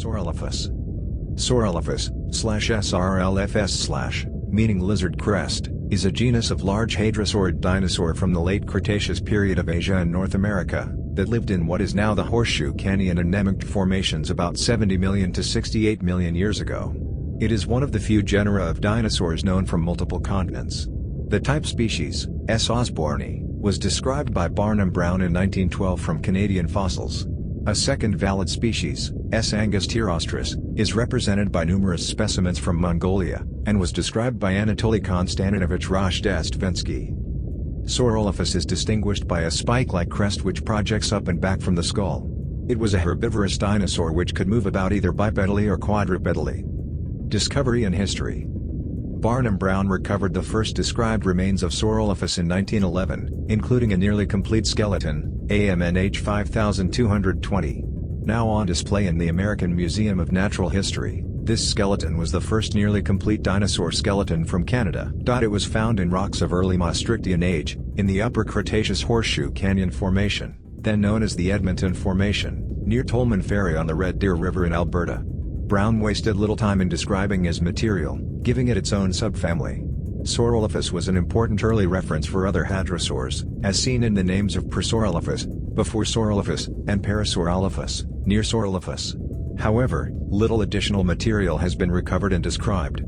Saurolophus. Saurolophus/SRLFS/ meaning lizard crest, is a genus of large hadrosaurid dinosaur from the late Cretaceous period of Asia and North America, that lived in what is now the Horseshoe Canyon and Nugget formations about 70 million to 68 million years ago. It is one of the few genera of dinosaurs known from multiple continents. The type species, S. osborni, was described by Barnum Brown in 1912 from Canadian fossils. A second valid species, S. angustirostris, is represented by numerous specimens from Mongolia, and was described by Anatoly Konstantinovich Rozhdestvensky. Saurolophus is distinguished by a spike-like crest which projects up and back from the skull. It was a herbivorous dinosaur which could move about either bipedally or quadrupedally. Discovery and history. Barnum Brown recovered the first described remains of Saurolophus in 1911, including a nearly complete skeleton, AMNH 5220. Now on display in the American Museum of Natural History, this skeleton was the first nearly complete dinosaur skeleton from Canada. It was found in rocks of early Maastrichtian age, in the Upper Cretaceous Horseshoe Canyon Formation, then known as the Edmonton Formation, near Tolman Ferry on the Red Deer River in Alberta. Brown wasted little time in describing his material, giving it its own subfamily. Saurolophus was an important early reference for other hadrosaurs, as seen in the names of Prosaurolophus, before Saurolophus, and Parasaurolophus, near Saurolophus. However, little additional material has been recovered and described.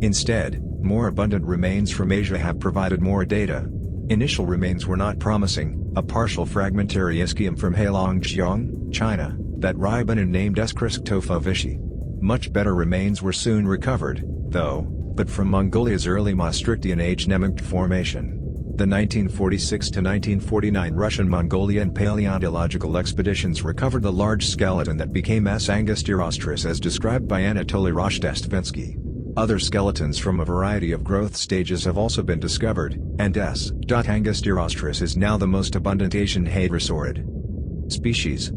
Instead, more abundant remains from Asia have provided more data. Initial remains were not promising, a partial fragmentary ischium from Heilongjiang, China, that Rybin named Eskrisktofovici. Much better remains were soon recovered, though, but from Mongolia's early Maastrichtian age Nugget formation. The 1946 to 1949 Russian-Mongolian paleontological expeditions recovered the large skeleton that became S. angustirostris as described by Anatoly Rozhdestvensky. Other skeletons from a variety of growth stages have also been discovered, and S. angustirostris is now the most abundant Asian hadrosaurid. Species.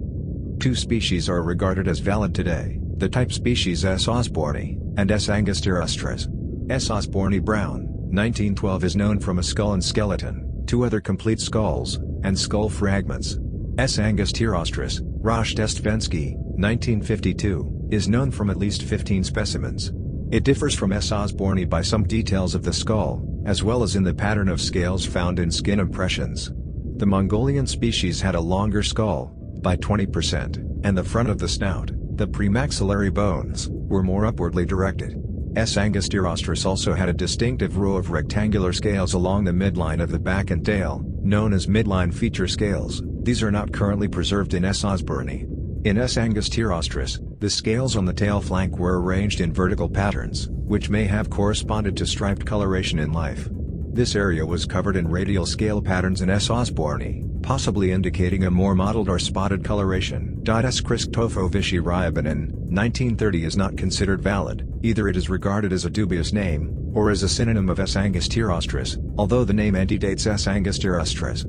Two species are regarded as valid today, the type species S. osborni, and S. angustirostris. S. osborni Brown, 1912 is known from a skull and skeleton, two other complete skulls, and skull fragments. S. angustirostris, Rozhdestvensky, 1952, is known from at least 15 specimens. It differs from S. osborni by some details of the skull, as well as in the pattern of scales found in skin impressions. The Mongolian species had a longer skull, by 20%, and the front of the snout, the premaxillary bones, were more upwardly directed. S. angustirostris also had a distinctive row of rectangular scales along the midline of the back and tail, known as midline feature scales. These are not currently preserved in S. osborni. In S. angustirostris, the scales on the tail flank were arranged in vertical patterns, which may have corresponded to striped coloration in life. This area was covered in radial scale patterns in S. osborni, possibly indicating a more mottled or spotted coloration. Eskrisktofovici Ryabinin, 1930 is not considered valid, either it is regarded as a dubious name, or as a synonym of S. angustirostris, although the name antedates S. angustirostris.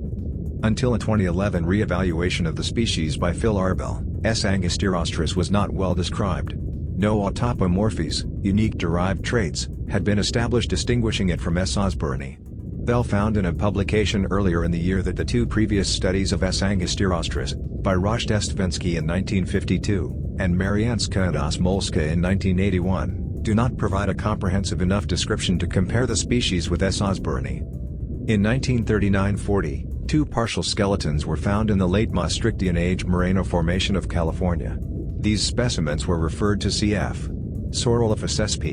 Until a 2011 re-evaluation of the species by Phil Arbel, S. angustirostris was not well described. No autapomorphies, unique derived traits, had been established distinguishing it from S. osborni. Bell found in a publication earlier in the year that the two previous studies of S. angustirostris, by Rozhdestvensky in 1952, and Marianska and Osmolska in 1981, do not provide a comprehensive enough description to compare the species with S. osborni. In 1939-40, two partial skeletons were found in the late Maastrichtian age Moreno Formation of California. These specimens were referred to cf. Saurolophus sp.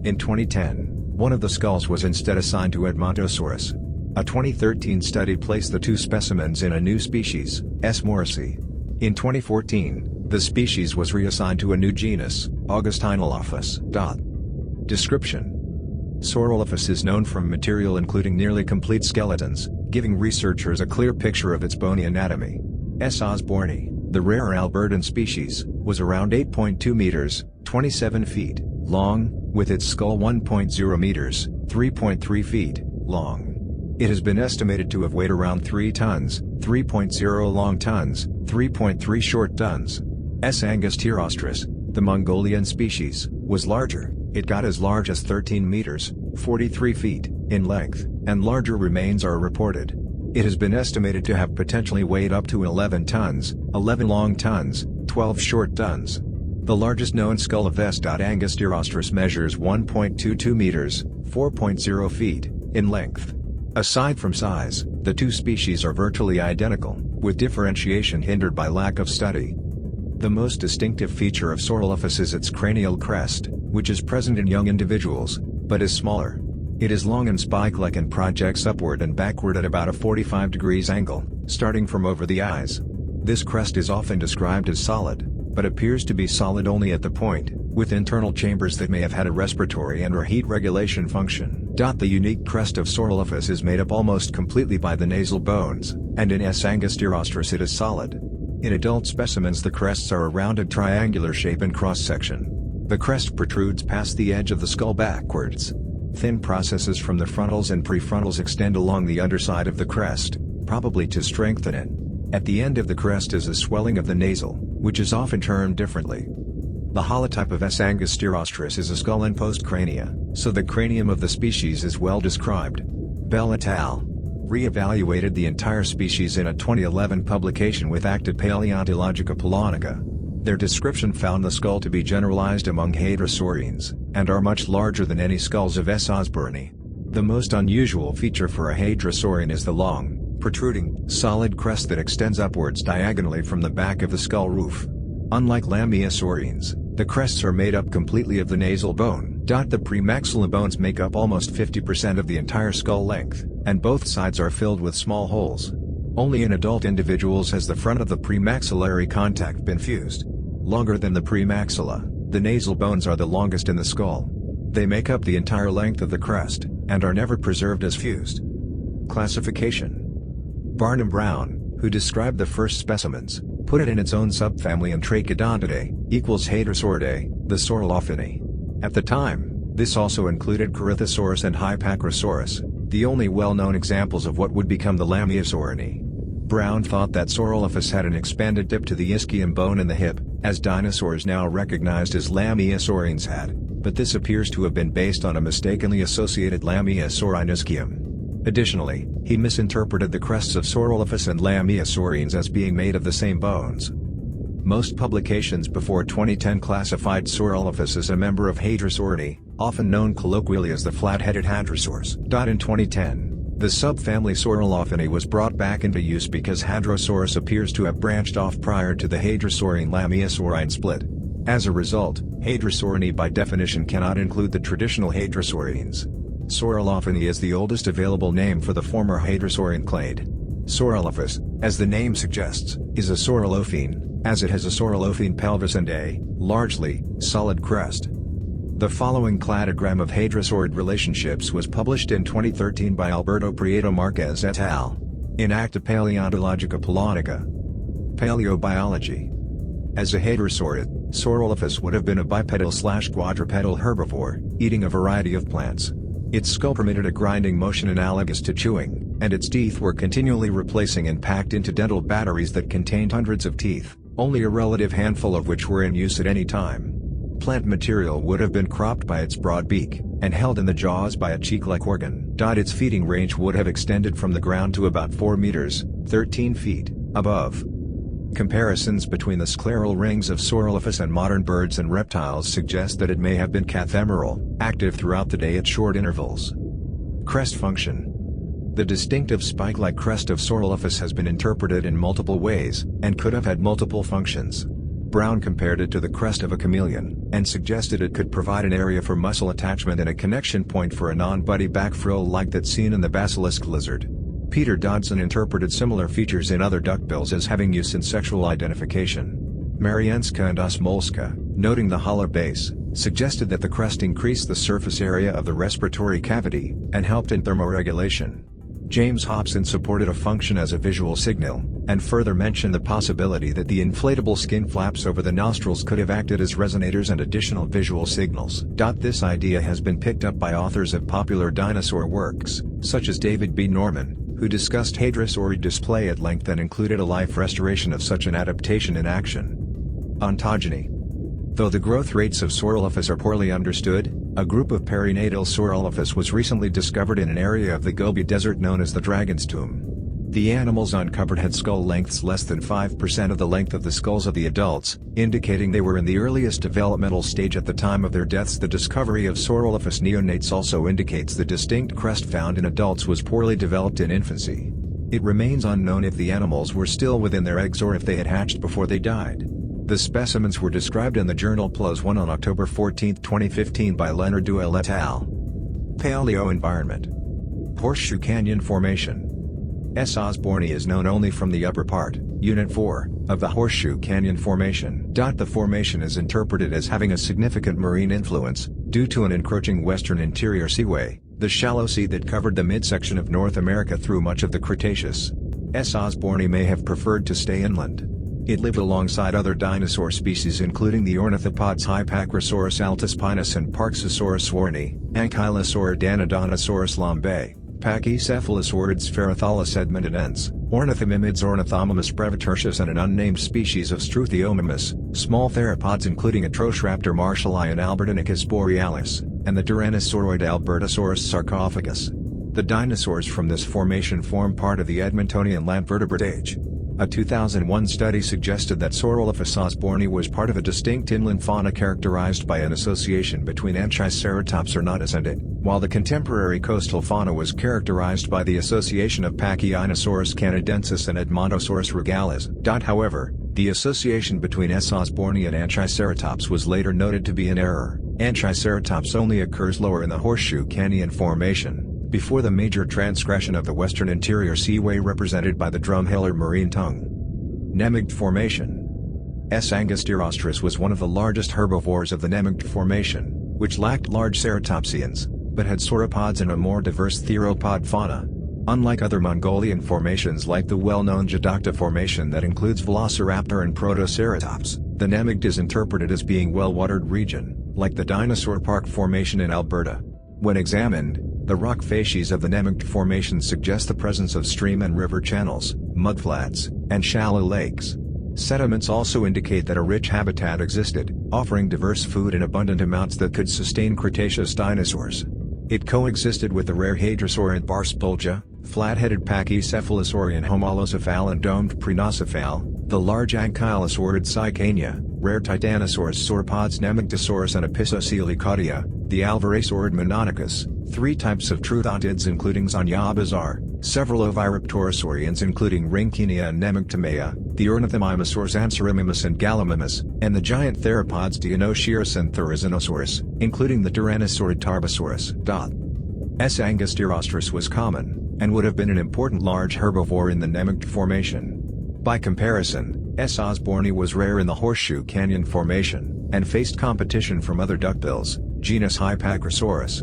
In 2010, one of the skulls was instead assigned to Edmontosaurus. A 2013 study placed the two specimens in a new species, S. morrissey. In 2014, the species was reassigned to a new genus, Augustinolophus. Description. Saurolophus is known from material including nearly complete skeletons, giving researchers a clear picture of its bony anatomy. S. osborni, the rare Albertan species, was around 8.2 meters, 27 feet, long, with its skull 1.0 meters, 3.3 feet, long. It has been estimated to have weighed around 3 tons, 3.0 long tons, 3.3 short tons. S. angustirostris, the Mongolian species, was larger. It got as large as 13 meters, 43 feet, in length, and larger remains are reported. It has been estimated to have potentially weighed up to 11 tons, 11 long tons, 12 short tons. The largest known skull of S. Angustirostrus measures 1.22 meters, 4.0 feet, in length. Aside from size, the two species are virtually identical, with differentiation hindered by lack of study. The most distinctive feature of Saurolophus is its cranial crest, which is present in young individuals, but is smaller. It is long and spike-like and projects upward and backward at about a 45 degrees angle, starting from over the eyes. This crest is often described as solid, but appears to be solid only at the point, with internal chambers that may have had a respiratory and/or heat regulation function. The unique crest of Saurolophus is made up almost completely by the nasal bones, and in S. angustirostrus it is solid. In adult specimens the crests are a rounded triangular shape in cross-section. The crest protrudes past the edge of the skull backwards. Thin processes from the frontals and prefrontals extend along the underside of the crest, probably to strengthen it. At the end of the crest is a swelling of the nasal, which is often termed differently. The holotype of S. angustirostrus is a skull and postcrania, so the cranium of the species is well described. Bell et al. Re-evaluated the entire species in a 2011 publication with Acta Paleontologica Polonica. Their description found the skull to be generalized among hadrosaurines, and are much larger than any skulls of S. osborni. The most unusual feature for a hadrosaurine is the long, protruding, solid crest that extends upwards diagonally from the back of the skull roof. Unlike lamiosaurines, the crests are made up completely of the nasal bone. The premaxilla bones make up almost 50% of the entire skull length, and both sides are filled with small holes. Only in adult individuals has the front of the premaxillary contact been fused. Longer than the premaxilla, the nasal bones are the longest in the skull. They make up the entire length of the crest, and are never preserved as fused. Classification. Barnum Brown, who described the first specimens, put it in its own subfamily in Trachodontidae, equals Hadrosauridae, the Saurolophini. At the time, this also included Corythosaurus and Hypacrosaurus, the only well-known examples of what would become the Lamiosaurini. Brown thought that Saurolophus had an expanded dip to the ischium bone in the hip, as dinosaurs now recognized as Lamiosaurines had, but this appears to have been based on a mistakenly associated Lamiosaurine ischium. Additionally, he misinterpreted the crests of Saurolophus and Lamiosaurines as being made of the same bones. Most publications before 2010 classified Saurolophus as a member of Hadrosaurini, often known colloquially as the flat-headed hadrosaurs. In 2010, the subfamily Saurolophini was brought back into use because Hadrosaurus appears to have branched off prior to the Hadrosaurine-Lamiosaurine split. As a result, Hadrosaurini by definition cannot include the traditional Hadrosaurines. Saurolophini is the oldest available name for the former Hadrosaurian clade. Saurolophus, as the name suggests, is a saurolophine, as it has a saurolophine pelvis and a, largely, solid crest. The following cladogram of hadrosaurid relationships was published in 2013 by Alberto Prieto Marquez et al. In Acta Paleontologica Polonica. Paleobiology. As a hadrosaurid, Saurolophus would have been a bipedal/quadrupedal herbivore, eating a variety of plants. Its skull permitted a grinding motion analogous to chewing, and its teeth were continually replacing and packed into dental batteries that contained hundreds of teeth, only a relative handful of which were in use at any time. Plant material would have been cropped by its broad beak, and held in the jaws by a cheek-like organ. Its feeding range would have extended from the ground to about 4 meters, 13 feet, above. Comparisons between the scleral rings of Saurolophus and modern birds and reptiles suggest that it may have been cathemeral, active throughout the day at short intervals. Crest function. The distinctive spike-like crest of Saurolophus has been interpreted in multiple ways, and could have had multiple functions. Brown compared it to the crest of a chameleon, and suggested it could provide an area for muscle attachment and a connection point for a non-buddy back frill like that seen in the basilisk lizard. Peter Dodson interpreted similar features in other duckbills as having use in sexual identification. Marienska and Osmolska, noting the hollow base, suggested that the crest increased the surface area of the respiratory cavity, and helped in thermoregulation. James Hobson supported a function as a visual signal, and further mentioned the possibility that the inflatable skin flaps over the nostrils could have acted as resonators and additional visual signals. This idea has been picked up by authors of popular dinosaur works, such as David B. Norman, who discussed hadrosaurid display at length and included a life restoration of such an adaptation in action. Ontogeny. Though the growth rates of Saurolophus are poorly understood, a group of perinatal Saurolophus was recently discovered in an area of the Gobi Desert known as the Dragon's Tomb. The animals uncovered had skull lengths less than 5% of the length of the skulls of the adults, indicating they were in the earliest developmental stage at the time of their deaths. The discovery of Saurolophus neonates also indicates the distinct crest found in adults was poorly developed in infancy. It remains unknown if the animals were still within their eggs or if they had hatched before they died. The specimens were described in the journal PLOS I on October 14, 2015 by Leonard Duell et al. Paleoenvironment. Horseshoe Canyon Formation. S. Osborni is known only from the upper part, Unit 4, of the Horseshoe Canyon Formation. The formation is interpreted as having a significant marine influence, due to an encroaching western interior seaway, the shallow sea that covered the midsection of North America through much of the Cretaceous. S. osborni may have preferred to stay inland. It lived alongside other dinosaur species including the ornithopods Hypacrosaurus altispinus and Parksosaurus warnii, Ankylosauridana Dinosaurus lambe, Pachycephalosaurids Ferrothalus edmontonense, Ornithomimids Ornithomimus brevitertius and an unnamed species of Struthiomimus, small theropods including Atrochraptor marshalli and Albertinicus borealis, and the Tyrannosauroid Albertosaurus sarcophagus. The dinosaurs from this formation form part of the Edmontonian land vertebrate age. A 2001 study suggested that Saurolophus osborni was part of a distinct inland fauna characterized by an association between Anchiceratops ornatus and it, while the contemporary coastal fauna was characterized by the association of Pachyinosaurus canadensis and Edmontosaurus regalis. However, the association between S. osborni and Anchiceratops was later noted to be an error. Anchiceratops only occurs lower in the Horseshoe Canyon Formation, before the major transgression of the western interior seaway represented by the drumhead or marine tongue. Nemict Formation. S. angustirostris was one of the largest herbivores of the Nemict Formation, which lacked large ceratopsians, but had sauropods and a more diverse theropod fauna. Unlike other Mongolian formations like the well-known Jadakta Formation that includes Velociraptor and Protoceratops, the Nemict is interpreted as being well-watered region, like the Dinosaur Park Formation in Alberta. When examined, the rock facies of the Nemict Formation suggest the presence of stream and river channels, mudflats, and shallow lakes. Sediments also indicate that a rich habitat existed, offering diverse food in abundant amounts that could sustain Cretaceous dinosaurs. It coexisted with the rare Hadrosaurian Barspolgia, flat-headed Pachycephalosaurian Homalocephale and domed Prenocephale, the large Ankylosaurid Cycania, rare Titanosaurus sauropods Nemictosaurus and Episocelicodia, the Alvarezaurid Mononicus, three types of truthodontids including Zonyabazar, several oviraptorosaurians including Rinkinia and Nemictomea, the Ornithomimosaurs Ansarimimus and Gallimimus, and the giant theropods Deinonychirus and Therizinosaurus, including the Tyrannosaurid Tarbosaurus. S. angustirostris was common, and would have been an important large herbivore in the Nemict Formation. By comparison, S. osborni was rare in the Horseshoe Canyon Formation, and faced competition from other duckbills, genus Hypacrosaurus,